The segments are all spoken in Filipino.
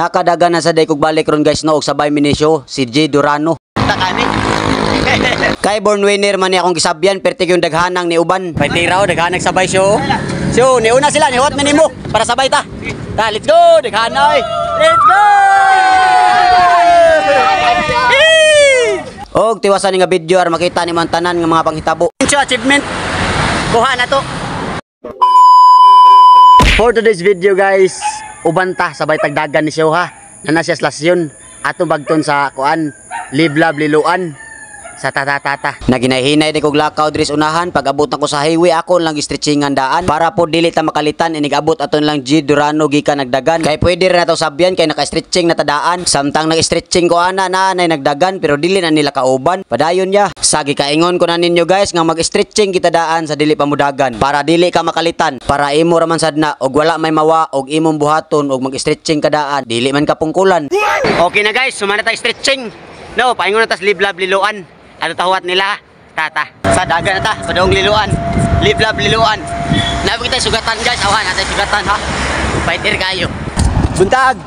Nakadagan na sa day kog balik ron guys no og sabay minisyo si G Durano. Takani. Kay born winner man ni akong gisabyan perti yung daghanang ni uban. Pay tiraw daghanang sabay show. So ni una sila ni hot na nimo para sabay ta. Ta let's go daghanoy. Let's go. Og tiwasan nga video ar makita ni man tanan nga mga panghitabo. Achievement. Kuha na to. For today's video guys, uban ta sabay tagdagan ni siya ha. Nana siya slasyon atong bagton sa kuan Liblab Liluan sa tatatata. Naginahinay di kog lakaw diri sa unahan pag abot na ko sa highway ako lang stretchingan daan para po dili ta makalitan inig abot aton lang G Durano gikan nagdagan. Kay pwede ra na to sabyan kay naka-stretching na tadaan. Samtang nag-stretching ko ana nay nagdagan pero dili na nila kauban. Padayon ya. Sagi kaingon ko na ninyo guys nga mag-stretching kita daan sa dili pamudagan para dili ka makalitan. Para imo ra man sad na og wala may mawa og imong buhaton og mag-stretching ka daan dili man ka pungkulan. Okay na guys, sumana ta stretching. No, paingon na tas Liblab Liluan. Ano tawat nila? Tata. Sa dagan na ta, sa daong Liluan. Liblab Liluan. Nabi kita sugatan guys, awan natin sugatan ha. Fighter kayo. Buntag.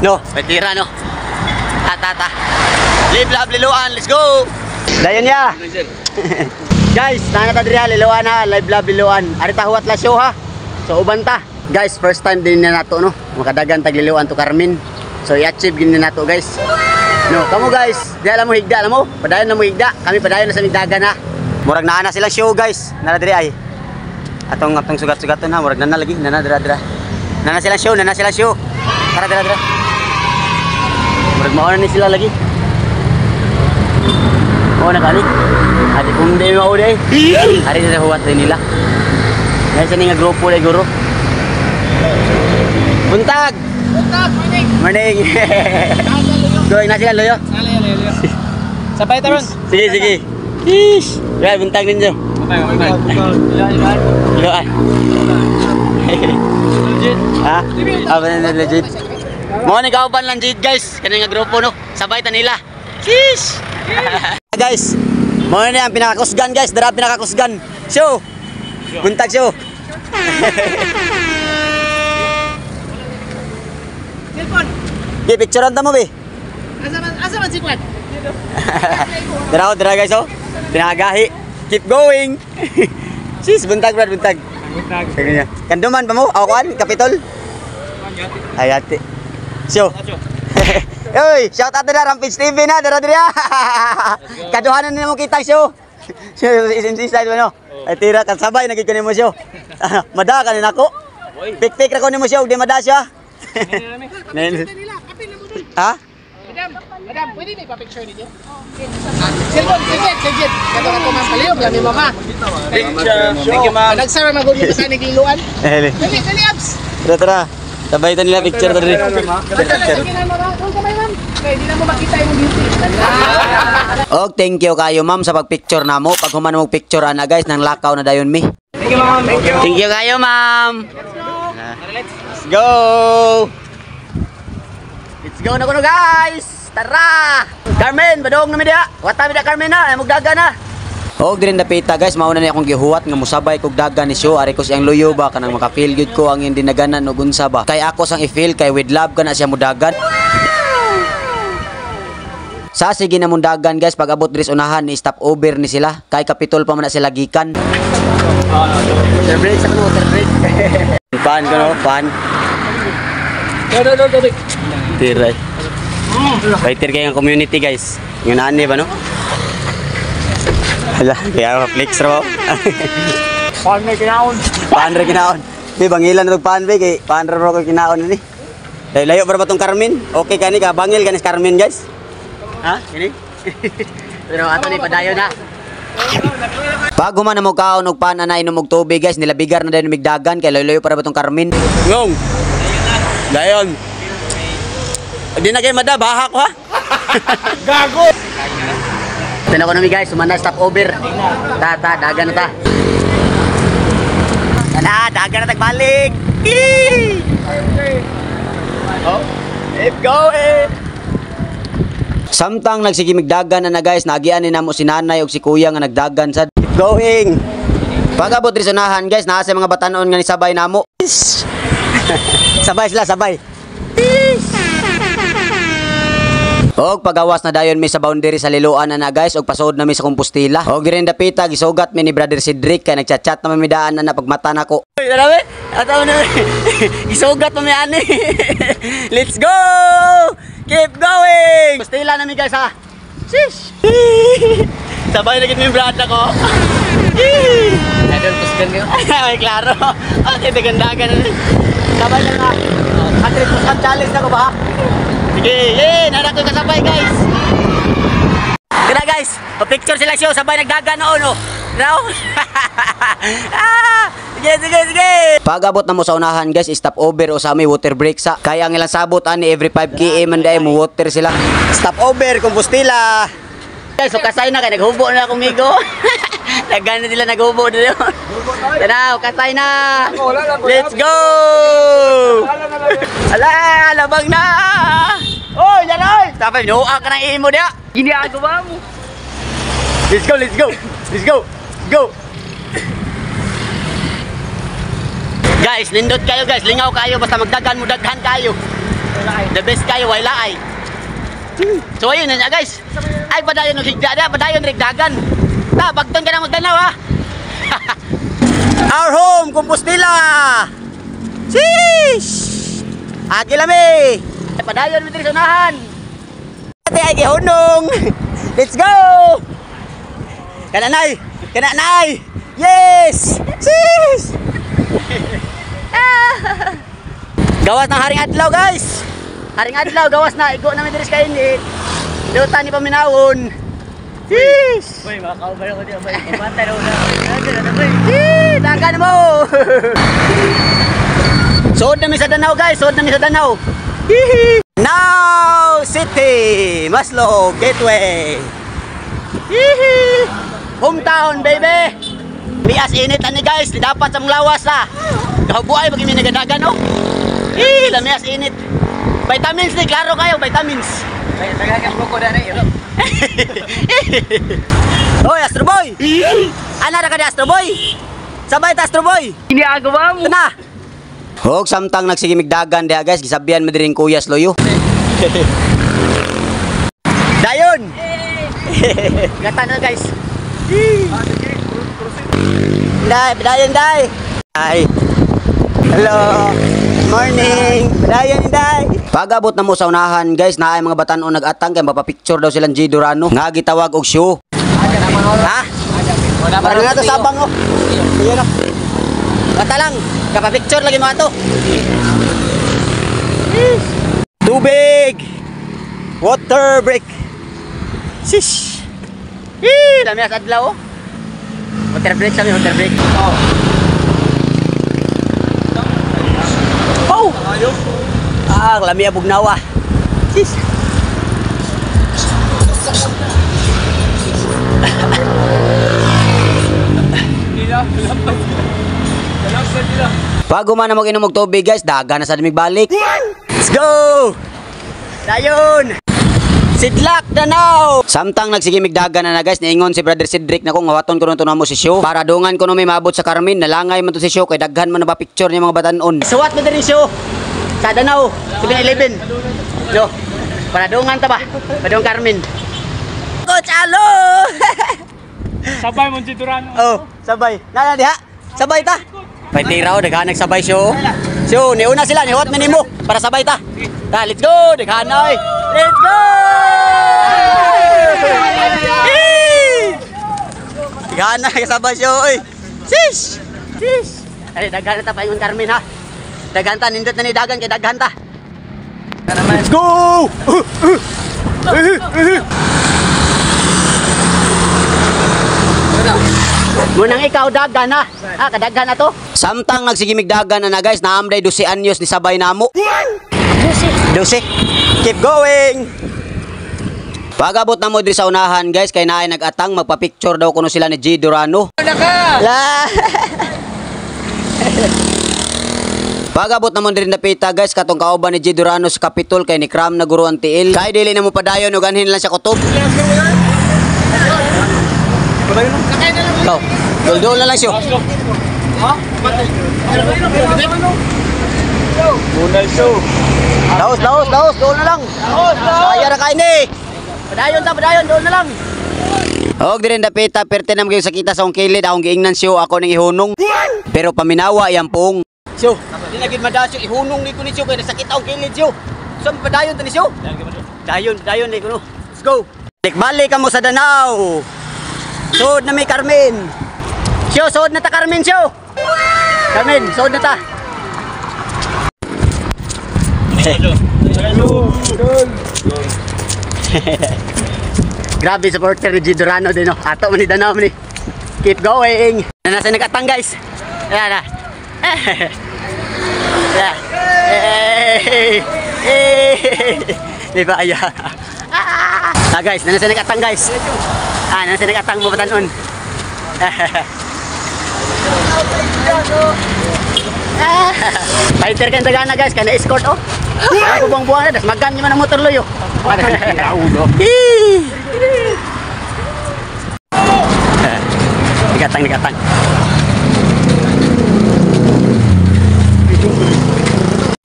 No, fighter no. Tata. Liblab Liluan, let's go. Dayon ya. Guys, nangata diri Liluan ha, Liblab Liluan. Ari tahuat la show ha. So uban ta. Guys, first time din na nato no. Makadagan tag Liluan to Carmen. So i-achieve gini nato guys. No, kamu guys, di alam mo higda, alam mo? Padayon na mo higda, kami padayon na sa migdagan ha. Murag naana silang show guys, nana diri ay. Atong sugat-sugaton ha, murag nana lagi, nana dira. Nana silang show. Tara dira. Murag mauna ni sila lagi. Oh, nakali. Adi kung di mo uday. Ari sa huwat din nila. Guys, ani nga grupo day guro. Buntag, morning. Going na sila, Loyo? Loyo. Sabay taron. Sige. Ish. Right, buntag ninyo. Loan. Legit. Ha? Aba na legit. Mo ni kauban lang legit guys. Kani nga grupo no. Sabay ta nila. Ish. Guys, mo ni ang pinakakusgan guys, dara pinakakusgan. Show. Buntag show. Telepon. Picturean ta mo be. Asa man si Kwan? Dira guys oh. Pinagahi. Keep going. Sis buntag. Kanduman pa mo? Awan Kapitol. Ayati. So. Oy, shout out na Rampage TV na dira. Kaduhanan nimo kita show. Isin side mo no. Ay tira kan sabay nagig kanimo show. Mada kanin ako. Pik-pik ra ko nimo show, di mada siya. Ha? Madam, pwede na ipa-picture ninyo? Silbon, sige. Kato ka ma'am palihog, yan ni mama. Thank you ma'am. Nagsara mag-ulit sa kanig Liluan. Dali, abs. Tara. Sabay ta nila picture tadi. Hindi na mo makita yung beauty. Og thank you kayo ma'am sa pagpicture namo. Pag human mo picture ana guys nang lakaw na dayon mi. Thank you ma'am. Thank you kayo ma'am. Let's go. Let's go na kuno guys. Tara! Carmen, badong na mi dia. Wata mi da Carmen na, ay magdaga na. Og din napita guys, mauna ni akong gihuwat nga musabay kog dagan ni show ari ko siyang luyo ba kanang maka-feel good ko ang hindi naganan og unsa ba. Kay ako sang i-feel kay with love kana siya mudagan. Sa sige na mundagan guys pag abot diri unahan ni stop over ni sila kay Kapitol pa man na sila gikan. Water break sa water break. Pan ko no, pan. Do. Tiray. Fighter kay ang community guys. Yung ani ba no? Hala, kaya flex raw. Pan may kinaon. Di bangilan na pan be kay pan raw ko kinaon ni. Layo para ba tong Carmen? Okay kani ka bangil kanis Carmen guys. Ha? Ini. Pero ato ni padayon na. Pag human na mo kaon og pan na inom og tubig guys, nilabigar na dayon migdagan kay layo para ba tong Carmen. Ngong. Dayon. Di na kayo mada, baha ko ha? Gago! Tinan ko namin guys, sumanda stop over. Dagan na ta. Dagan na tagbalik. Oh, keep going. Samtang nagsigimigdagan na guys, nagian ni namo si nanay og si kuya nga nagdagan sad. Keep going. Pag abot ri sunahan guys, naa sa mga batanon nga ni sabay namo. Sabay sila, sabay. Og pagawas na dayon mi sa boundary sa Liloan na guys og pasod na mi sa Compostela. Og diren dapita gisugat mi ni brother Cedric kay nagchat-chat na mi daan na pagmata nako. Oy, darawe. Ataw na. Gisugat pa mi ani. Let's go! Keep going. Compostela na mi guys ha. Shish. Sabay na gid mi brad nako. Idol kusgan kayo. Ay klaro. Okay, dagandagan na. Sabay na nga. 100% challenge na ko ba? Sige, nanak ko kasabay guys. Kaya guys, pa-picture sila siyo, sabay nagdagan noon, oh. Now? Sige. Pag-abot na mo sa unahan guys, stop over o sa may water break sa. Kaya ang ilang sabot ani every 5 km man mo water sila. Stop over, Compostela. Guys, so kasay na kay naghubo na kumigo. Nagana nila naghubo na yun. Tanaw, kasay na. Let's go! Ala, labang na! Oy, yan oy! Tapos nuha ka ng imo niya. Ginagawa mo. Let's go! Go! Guys, nindot kayo guys. Lingaw kayo. Basta magdagan mo, daghan kayo. The best kayo, wala ay. So ayun na guys. Ay, padayon ng higda. Padayon rigdagan. Bagton ka na magdanaw ha. Our home, Compostela. Sheesh! Agilami! Padayon mo dito sa unahan. Ate ay gihunong. Let's go! Kananay! Yes! Sheesh! Gawas ng Haring Adlaw guys. Haring Adlaw, gawas na. Igo namin dito sa kainit. Lutan ni Paminawon. Sheesh! Uy, mga kaubay ako diya. Pabantay na una. Sheesh! Dagan mo! Sood namin sa Danau guys. Hihi! Now City! Maslow Gateway! Hihi! Hometown baby! Mias init ani guys. Dapat sa mga lawas ha. Kahubuay pag may nagadagan no? Hihi! Lamias init. Vitamins ni, klaro kayo. Vitamins. Nagagagan ko na rin. Hoy, Astro Boy! Ana na ka ni Astro Boy? Sabay ta Astro Boy! Ginagawa mo! Na! Hog samtang nagsigimigdagan diha guys, gisabihan mo diring Kuya Sloyo. Dayon! Gata na guys. Dayon day! Ay! Hello! Morning! Dayon day! Pag-abot na mo sa unahan guys, naay mga batan-o nag-atang kay mapapicture daw silang G. Durano nga gitawag og show. Ha? Para nga to sabang oh. Ayan oh. Bata lang, kapapicture lagi mo ato. Tubig! Water break! Shish! Dami as adlaw oh. Water break sa water break. Oh! Lami abog nawa. Shish! Pag umana mag-inom og tubig guys, daga na sa dimig balik. Let's go! Dayon! Sidlak Danau! Samtang nagsigimig daga na guys, niingon si brother Cedric na kung hawaton ko nung tunamo si show. Para dungan ko nung may maabot sa Carmen, nalangay man to si show kay daghan man na ba picture niya mga batanon. Suwat mo din show sa Danau, 7-Eleven. No, para dungan ta ba? Padung Carmen. Coach Alo! Sabay mo si Durano. Oh, sabay. Nana diha. Sabay ta. Paitiraw, daghan nagsabay show. So, niuna sila, nihuwat minimo para sabay ta. Ta, let's go, daghan na oy. Let's go! Daghan na kasabay show oy. Shish! Shish! Ay, daghan na ta paingon Carmen ha. Daghan ta, nindot na ni dagan kay daghan ta. Let's go! Munang ikaw dagan ha. Kadaghan na to. Samtang nagsigimig dagan na guys, naamday 12 anyos ni sabay namo. 12. Keep going. Pag-abot na mo diri sa unahan guys, kay naay nag-atang magpa-picture daw kuno sila ni G. Durano. Pag-abot na mo diri napita guys, katong kauban ni G. Durano sa Capitol kay ni Cram na guro ang tiil. Kay dili na mo padayon og anhin lang siya kutob. Dol-dol na lang siya. Ha? Bunal show. Daos. Doon na lang. Kaya na kain eh. Padayon, doon na lang. Og diren dapita perte na mga sakita sa akong kilid akong giingnan siyo ako ning ihunong. Pero paminawa yan pong. Siyo, di na gid madasyo ihunong ni ko ni siyo kay sakit akong kilid siyo. So padayon ta ni siyo. Dayon ni kuno. Let's go. Balik ka mo sa Danau. Sud na may Carmen. Siyo, sud na ta Carmen siyo. Carmen, sud na ta. Grabe supporter ni Gidorano din, no? Ato man ni Danau man ni. Keep going. Nasa nag-atang guys. Ayan na. Di ba aya? Guys, nasa nag-atang guys. Nasa nag-atang mo batanon. Fighter kan tagana guys, kana escort oh. Ako buang-buang na, das magam niyo man ang motor loyo. Nigatang.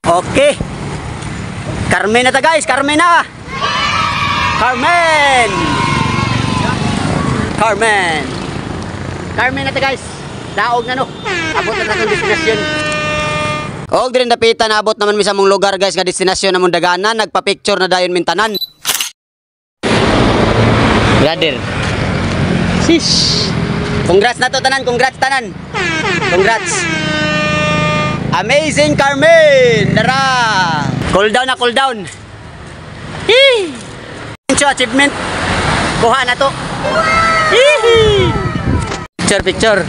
Okay. Carmen na ta guys, Carmen na. Carmen na ta guys. Daog na no. Abot na sa destinasyon. Og dire napita na abot naman mi sa mong lugar guys nga destinasyon namong daganan, nagpa-picture na dayon min tanan. Brother. Sis. Congrats na to tanan, congrats. Amazing Carmen. Dara. Cool down. Achievement. Kuha na to. Picture.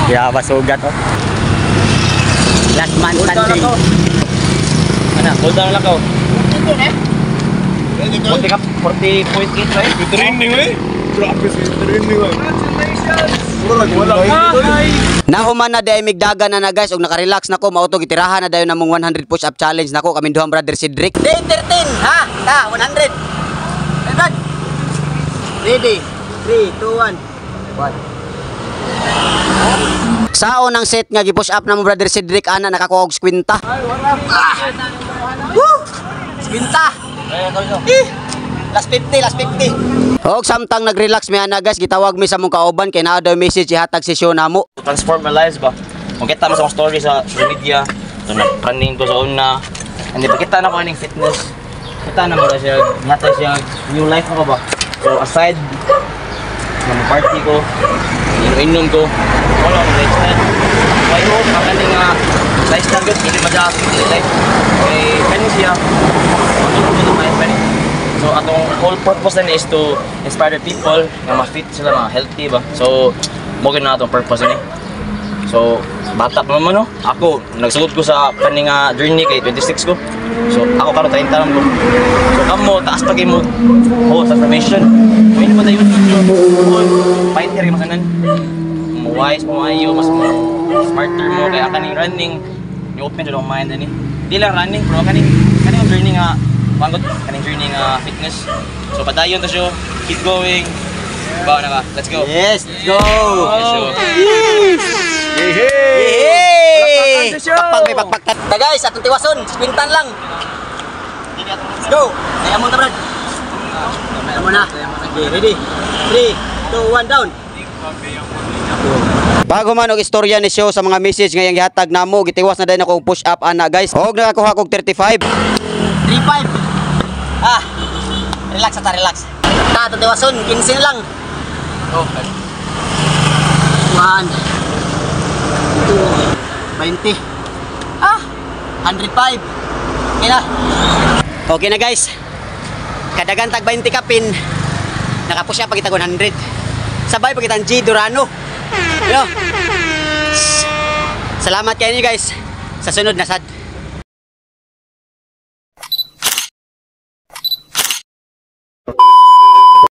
Ya, basugat oh. Last man standing. Hold down lang ko. Ito na. 40.8 right? Training eh. Grabe sa training eh. Nahuman na day migdaga na guys og naka-relax nako mao to gitirahan na dayon namong 100 push up challenge nako kami duhang brother Cedric. Day 13 ha. 100. Ready. 3 2 1. Sao nang set nga gi-push up na mo brother Cedric ana nakakuha og skwinta. Woo! Skwinta. Last 50. Og samtang nag-relax mi ana guys, gitawag mi sa mong kauban kay naa daw message ihatag sesyon namo. Transform my lives ba? Kung kita mo sa akong story sa social media, so nag-running ko sa una. Hindi pa kita na ko aning fitness. Kita na mo na siya, natay siya new life ako ba? So aside ng party ko, inom ko, wala akong lifestyle. So I hope ang kaning lifestyle ko, hindi madaas yung life. Eh, kanin siya, matulog ko naman pa rin. So atong whole purpose na is to inspire the people na ma-fit sila, ma-healthy ba? So, mo na atong purpose na. So, bata pa naman no? Ako, nagsugod ko sa kaning journey kay 26 ko. So, ako karon 30 lang ko. So, kamo, taas pag mo transformation. May na pa tayo fighter yung masanan. Wise mo maayo, mas mo smarter mo kaya kaning running. I-open to the mind ani. Di lang running bro, kaning journey nga pangod, kaning journey nga fitness. So, padayon to siya. Keep going. Bawa na ba? Let's go. Yes, let's go. Yehey! Pakpak. Ta guys, atong tiwason, spintan lang. Let's go. Kaya mo ta brad. Kaya mo na. Okay, ready? 3 2 1 down. Bago man og istorya ni show sa mga message ngayong gihatag namo, gitiwas na din ako push up ana guys. Og nakakuha kog 35. 35. Relax ata, relax. Ta tiwason, 15 na lang. Okay. 1 2 20. 105. Okay na. Okay na guys. Kadagan tag 20 kapin. Nakapush up pagitag 100. Sabay pagitang Gidorano. Yo. Salamat kayo guys. Sa sunod na sad.